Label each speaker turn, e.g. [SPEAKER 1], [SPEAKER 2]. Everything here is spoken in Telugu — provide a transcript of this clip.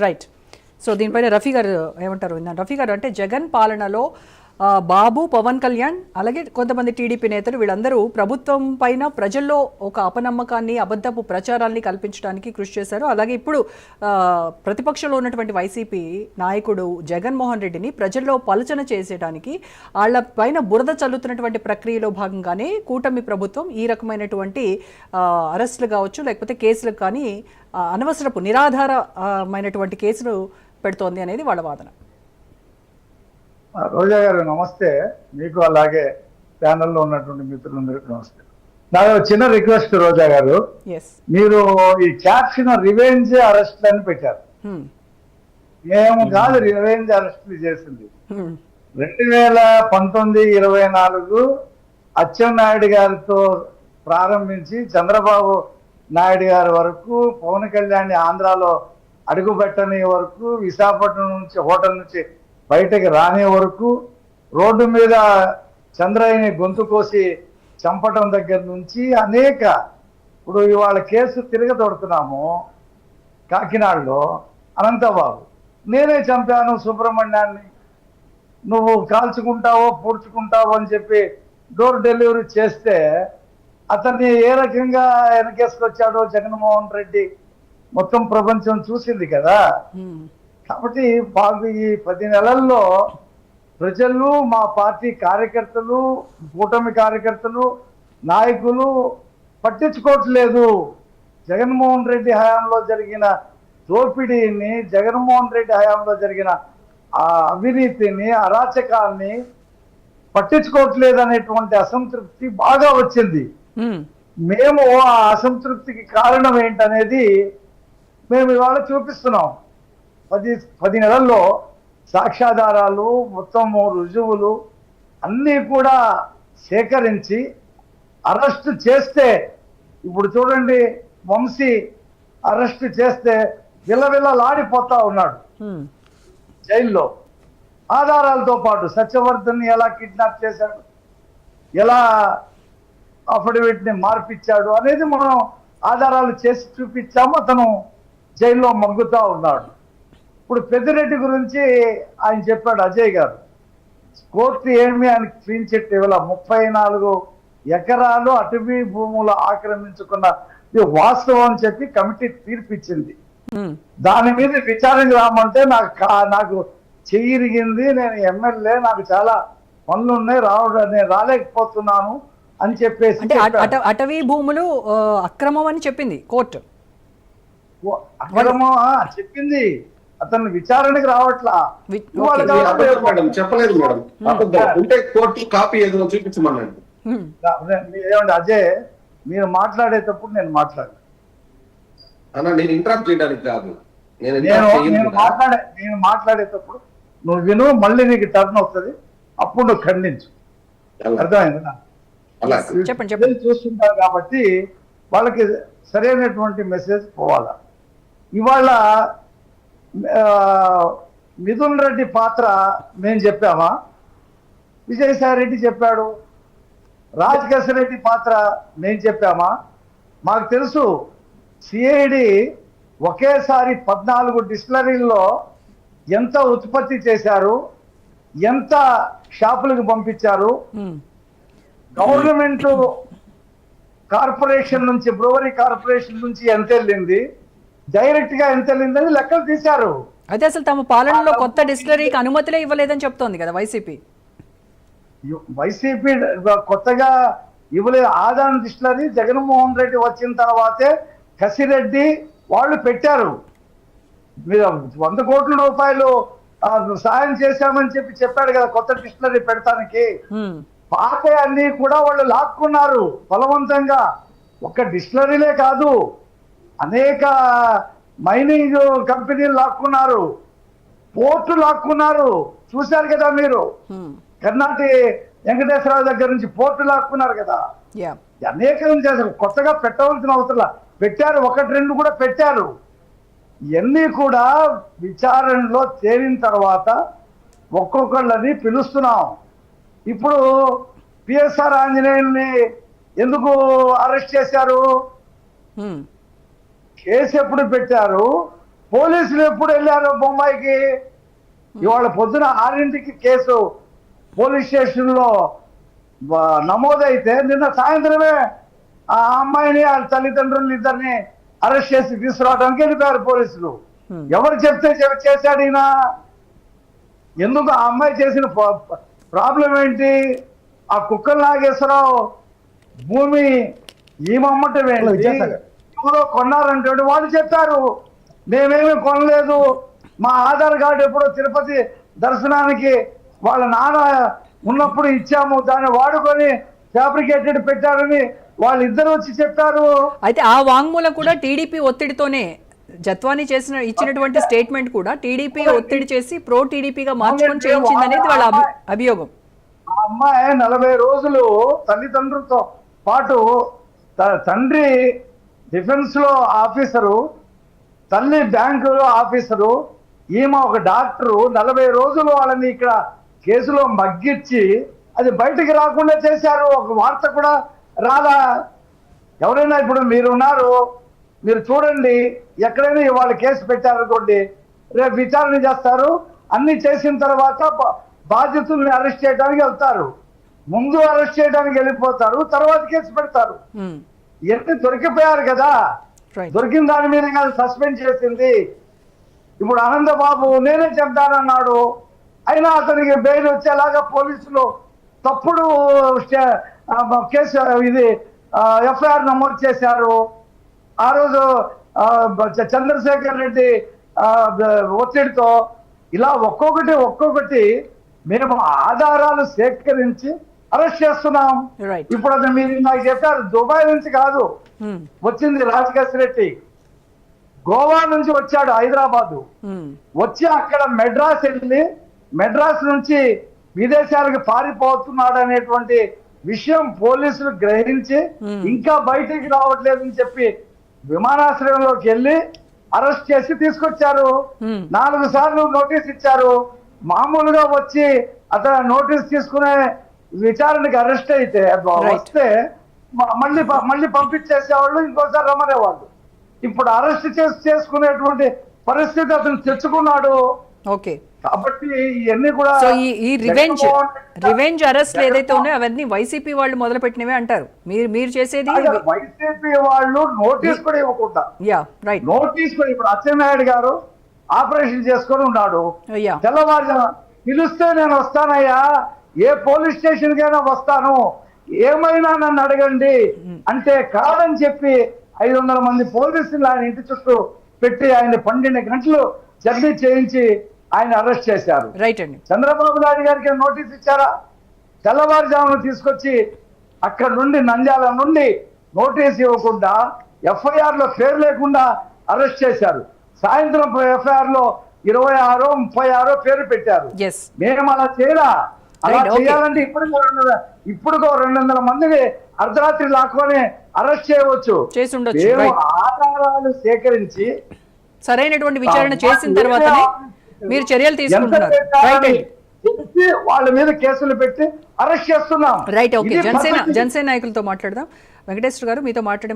[SPEAKER 1] రైట్. సో దీనిపైన రఫీ గారు ఏమంటారు విందాం. రఫీ గారు, అంటే జగన్ పాలనలో బాబు, పవన్ కళ్యాణ్ అలాగే కొంతమంది టీడీపీ నేతలు వీళ్ళందరూ ప్రభుత్వం పైన ప్రజల్లో ఒక అపనమ్మకాన్ని, అబద్ధపు ప్రచారాన్ని కల్పించడానికి కృషి చేశారు. అలాగే ఇప్పుడు ప్రతిపక్షంలో ఉన్నటువంటి వైసీపీ నాయకుడు జగన్మోహన్ రెడ్డిని ప్రజల్లో పలుచన చేసేయడానికి వాళ్ళ పైన బురద చల్లుతున్నటువంటి ప్రక్రియలో భాగంగానే కూటమి ప్రభుత్వం ఈ రకమైనటువంటి అరెస్టులు కావచ్చు, లేకపోతే కేసులకు కానీ అనవసరపు నిరాధారమైనటువంటి కేసులు పెడుతోంది అనేది వాళ్ళ వాదన.
[SPEAKER 2] రోజా గారు నమస్తే. మీకు అలాగే ప్యానెల్లో ఉన్నటువంటి మిత్రులందరికీ నమస్తే. నాకు చిన్న రిక్వెస్ట్ రోజా గారు, మీరు ఈ క్యాప్షన్ రివెంజ్ అరెస్ట్ అని పెట్టారు. మేము కాదు రివెంజ్ అరెస్టులు చేసింది. 2019-24 అచ్చెన్నాయుడు గారితో ప్రారంభించి చంద్రబాబు నాయుడు గారి వరకు, పవన్ కళ్యాణ్ ఆంధ్రాలో అడుగుపెట్టని వరకు, విశాఖపట్నం నుంచి హోటల్ నుంచి బయటకు రాని వరకు, రోడ్డు మీద చంద్రయ్యని గొంతు కోసి చంపటం దగ్గర నుంచి అనేక, ఇప్పుడు ఇవాళ కేసు తిరగతోడుతున్నాము కాకినాడలో. అనంతబాబు నేనే చంపాను సుబ్రహ్మణ్యాన్ని, నువ్వు కాల్చుకుంటావో పూడ్చుకుంటావో అని చెప్పి డోర్ డెలివరీ చేస్తే అతన్ని ఏ రకంగా వెనకేసుకొచ్చాడో జగన్మోహన్ రెడ్డి మొత్తం ప్రపంచం చూసింది కదా. కాబట్టి మాకు ఈ 10 నెలల్లో ప్రజలు, మా పార్టీ కార్యకర్తలు, కూటమి కార్యకర్తలు, నాయకులు పట్టించుకోవట్లేదు. జగన్మోహన్ రెడ్డి హయాంలో జరిగిన దోపిడీని, జగన్మోహన్ రెడ్డి హయాంలో జరిగిన ఆ అవినీతిని, అరాచకాన్ని పట్టించుకోవట్లేదు అనేటువంటి అసంతృప్తి బాగా వచ్చింది. మేము ఆ అసంతృప్తికి కారణం ఏంటనేది మేము ఇవాళ చూపిస్తున్నాం. 10 నెలల్లో సాక్ష్యాధారాలు, మొత్తం రుజువులు అన్నీ కూడా సేకరించి అరెస్ట్ చేస్తే, ఇప్పుడు చూడండి వంశీ అరెస్ట్ చేస్తే విలవిలలాడిపోతా ఉన్నాడు జైల్లో. ఆధారాలతో పాటు సత్యవర్ధన్ని ఎలా కిడ్నాప్ చేశాడు, ఎలా అఫిడవిట్ని మార్పిచ్చాడు అనేది మనం ఆధారాలు చేసి చూపించాము. అతను జైల్లో మగ్గుతా ఉన్నాడు. ఇప్పుడు పెద్దిరెడ్డి గురించి ఆయన చెప్పాడు అజయ్ గారు, కోర్టు ఏమి ఆయన క్లీన్ చిట్ ఇవ్వాల, 34 ఎకరాలు అటవీ భూములు ఆక్రమించుకున్న వాస్తవం అని చెప్పి కమిటీ తీర్పిచ్చింది. దాని మీద విచారణకు రామంటే నాకు చెయ్యిరిగింది, నేను ఎమ్మెల్యే, నాకు చాలా పనులు ఉన్నాయి, నేను రాలేకపోతున్నాను అని చెప్పేసి.
[SPEAKER 1] అటవీ భూములు అక్రమం అని చెప్పింది కోర్టు.
[SPEAKER 2] అక్రమం చెప్పింది, అతను విచారణకు రావట్లా.
[SPEAKER 3] చెప్పలేదు మేడం, ఉంటే కోర్టు కాపీ ఏదో చూపించమన్నాడు.
[SPEAKER 2] ఏమండి అజయ్, మీరు మాట్లాడేటప్పుడు నేను మాట్లాడాను.
[SPEAKER 3] నేను ఇంటరప్ట్ చేయడానికి కాదు,
[SPEAKER 2] నేను మాట్లాడేటప్పుడు నువ్వు విను, మళ్ళీ నీకు టర్న్ వస్తుంది, అప్పుడు నువ్వు ఖండించు. అర్థమైంది?
[SPEAKER 1] చెప్పండి.
[SPEAKER 2] చూస్తుంటారు కాబట్టి వాళ్ళకి సరైనటువంటి మెసేజ్ పోవాలా. ఇవాళ మిథున్ రెడ్డి పాత్ర మేము చెప్పామా? విజయసాయి రెడ్డి చెప్పాడు. రాజకేశ్వర రెడ్డి పాత్ర మేము చెప్పామా? మాకు తెలుసు. సిఐడి ఒకేసారి 14 డిస్టిలరీల్లో ఎంత ఉత్పత్తి చేశారు, ఎంత షాపులకు పంపించారు, గవర్నమెంట్ కార్పొరేషన్ నుంచి, బ్రూవరీ కార్పొరేషన్ నుంచి ఎంత వెళ్ళింది, డైరెక్ట్ గా ఎంత వెళ్ళిందని లెక్కలు తీశారు.
[SPEAKER 1] అయితే అసలు తమ పాలనలో కొత్త డిస్టిలరీకి అనుమతులే ఇవ్వలేదని చెప్తోంది కదా వైసీపీ.
[SPEAKER 2] కొత్తగా ఇవ్వలేదు. ఆదాన్ డిస్టిలరీ జగన్మోహన్ రెడ్డి వచ్చిన తర్వాతే కసిరెడ్డి వాళ్ళు పెట్టారు. మీరు 100 కోట్ల రూపాయలు సాయం చేశామని చెప్పాడు కదా కొత్త డిస్టిలరీ పెడతానికి. పాత అన్ని కూడా వాళ్ళు లాక్కున్నారు బలవంతంగా. ఒక్క డిస్టిలరీలే కాదు, అనేక మైనింగ్ కంపెనీలు లాక్కున్నారు, పోర్టు లాక్కున్నారు. చూశారు కదా మీరు, కర్ణాటక వెంకటేశ్వరరావు దగ్గర నుంచి పోర్టు లాక్కున్నారు కదా. అనేకం చేశారు, కొత్తగా పెట్టవలసిన అవసరం పెట్టారు, 1-2 కూడా పెట్టారు. ఇవన్నీ కూడా విచారణలో తేలిన తర్వాత ఒక్కొక్కళ్ళని పిలుస్తున్నాం. ఇప్పుడు పిఎస్ఆర్ ఆంజనేయుల్ని ఎందుకు అరెస్ట్ చేశారు? కేసు ఎప్పుడు పెట్టారు, పోలీసులు ఎప్పుడు వెళ్ళారు బొంబాయికి? ఇవాళ పొద్దున 6ంటికి కేసు పోలీస్ స్టేషన్ లో నమోదైతే నిన్న సాయంత్రమే ఆ అమ్మాయిని ఆ తల్లిదండ్రులు ఇద్దరిని అరెస్ట్ చేసి తీసుకురావడానికి వెళ్ళిపోయారు పోలీసులు. ఎవరు చెప్తే చేశాడు ఈయన? ఎందుకు ఆ అమ్మాయి చేసిన ప్రాబ్లం ఏంటి? ఆ కుక్కల నాగేశ్వరరావు భూమి ఈమమ్మటం ఏంటి? ఎవరో కొన్నారంటే వాళ్ళు చెప్పారు, మేమేమీ కొనలేదు, మా ఆధార్ కార్డు ఎప్పుడో తిరుపతి దర్శనానికి వాళ్ళ నాన్న ఉన్నప్పుడు ఇచ్చాము, దాన్ని వాడుకొని ఫ్యాబ్రికేటెడ్ పెట్టారని వాళ్ళిద్దరు వచ్చి చెప్పారు.
[SPEAKER 1] అయితే ఆ వాంగ్మూలం కూడా టీడీపీ ఒత్తిడితోనే జత్వాని ఇచ్చినటువంటి స్టేట్మెంట్ కూడా టీడీపీ ఒత్తిడి చేసి ప్రో టీడీపీగా మార్చుకొని చేయించింది అనేది వాళ్ళ అభియోగం.
[SPEAKER 2] ఆ అమ్మాయి 40 రోజులు తల్లిదండ్రులతో పాటు తండ్రి డిఫెన్స్ లో ఆఫీసరు, తల్లి బ్యాంకులో ఆఫీసరు, ఈమె ఒక డాక్టరు 40 రోజులు వాళ్ళని ఇక్కడ కేసులో మగ్గిచ్చి అది బయటికి రాకుండా చేశారు. ఒక వార్త కూడా రాలా. ఎవరైనా ఇప్పుడు మీరున్నారు, మీరు చూడండి, ఎక్కడైనా వాళ్ళు కేసు పెట్టారనుకోండి, రేపు విచారణ చేస్తారు, అన్ని చేసిన తర్వాత బాధ్యతల్ని అరెస్ట్ చేయడానికి వెళ్తారు. ముందు అరెస్ట్ చేయడానికి వెళ్ళిపోతారు, తర్వాత కేసు పెడతారు. ఇవన్నీ దొరికిపోయారు కదా, దొరికిన దాని మీద కాదు సస్పెండ్ చేసింది. ఇప్పుడు ఆనందబాబు నేనే చెప్తానన్నాడు, అయినా అతనికి బెయిల్ వచ్చేలాగా పోలీసులు తప్పుడు కేసు ఇది ఎఫ్ఐఆర్ నమోదు చేశారు. ఆ రోజు చంద్రశేఖర్ రెడ్డి ఒత్తిడితో ఇలా ఒక్కొక్కటి మేము ఆధారాలు సేకరించి అరెస్ట్ చేస్తున్నాం. ఇప్పుడు అది మీరు నాకు చెప్పారు, దుబాయ్ నుంచి కాదు వచ్చింది రాజకేశ్ రెడ్డి, గోవా నుంచి వచ్చాడు హైదరాబాదు, వచ్చి అక్కడ మెడ్రాస్ వెళ్ళి మెడ్రాస్ నుంచి విదేశాలకు పారిపోతున్నాడు అనేటువంటి విషయం పోలీసులు గ్రహించి ఇంకా బయటికి రావట్లేదని చెప్పి విమానాశ్రయంలోకి వెళ్ళి అరెస్ట్ చేసి తీసుకొచ్చారు. 4 సార్లు నోటీస్ ఇచ్చారు. మామూలుగా వచ్చి అతను నోటీస్ తీసుకునే విచారణకి అరెస్ట్ అయితే వస్తే మళ్ళీ పంపించేసేవాళ్ళు, ఇంకోసారి రమ్మనేవాళ్ళు. ఇప్పుడు అరెస్ట్ చేసుకునేటువంటి పరిస్థితి అతను తెచ్చుకున్నాడు.
[SPEAKER 1] ఓకే,
[SPEAKER 2] కాబట్టి ఇవన్నీ కూడా
[SPEAKER 1] ఈ రివెంజ్ అరెస్ట్ ఏదైతే ఉన్నాయో అవన్నీ వైసీపీ వాళ్ళు మొదలు పెట్టినవే అంటారు. మీరు చేసేది
[SPEAKER 2] వైసీపీ వాళ్ళు నోటీస్ కూడా ఇవ్వకుండా, నోటీస్ కూడా ఇప్పుడు అచ్చెన్నాయుడు గారు ఆపరేషన్ చేసుకొని ఉన్నాడు. తెల్లవారుజామున పిలిస్తే నేను వస్తానయ్యా, ఏ పోలీస్ స్టేషన్ కైనా వస్తాను, ఏమైనా నన్ను అడగండి అంటే కాదని చెప్పి 500 మంది పోలీసులు ఆయన ఇంటి చుట్టూ పెట్టి ఆయన 12 గంటలు జర్నీ చేయించి ఆయన అరెస్ట్ చేశారు.
[SPEAKER 1] రైట్ అండి.
[SPEAKER 2] చంద్రబాబు నాయుడు గారికి నోటీస్ ఇచ్చారా? తెల్లవారుజామున తీసుకొచ్చి అక్కడ నుండి నంద్యాల నుండి నోటీస్ ఇవ్వకుండా ఎఫ్ఐఆర్ లో పేరు లేకుండా అరెస్ట్ చేశారు. సాయంత్రం ఎఫ్ఐఆర్ లో 26, 36 పేరు పెట్టారు. మేము అలా చేయరా? అలా చేయాలంటే ఇప్పుడు 200 మందిని అర్ధరాత్రి లాక్కొని అరెస్ట్ చేయవచ్చు. మేము ఆధారాలు సేకరించి
[SPEAKER 1] సరైనటువంటి విచారణ చేసిన తర్వాతనే మీరు చర్యలు తీసుకుంటున్నారు.
[SPEAKER 2] వాళ్ళ మీద కేసులు పెట్టి అరెస్ట్ చేస్తున్నాం.
[SPEAKER 1] Right, okay. జనసేన నాయకులతో మాట్లాడదాం. వెంకటేశ్వర గారు, మీతో మాట్లాడే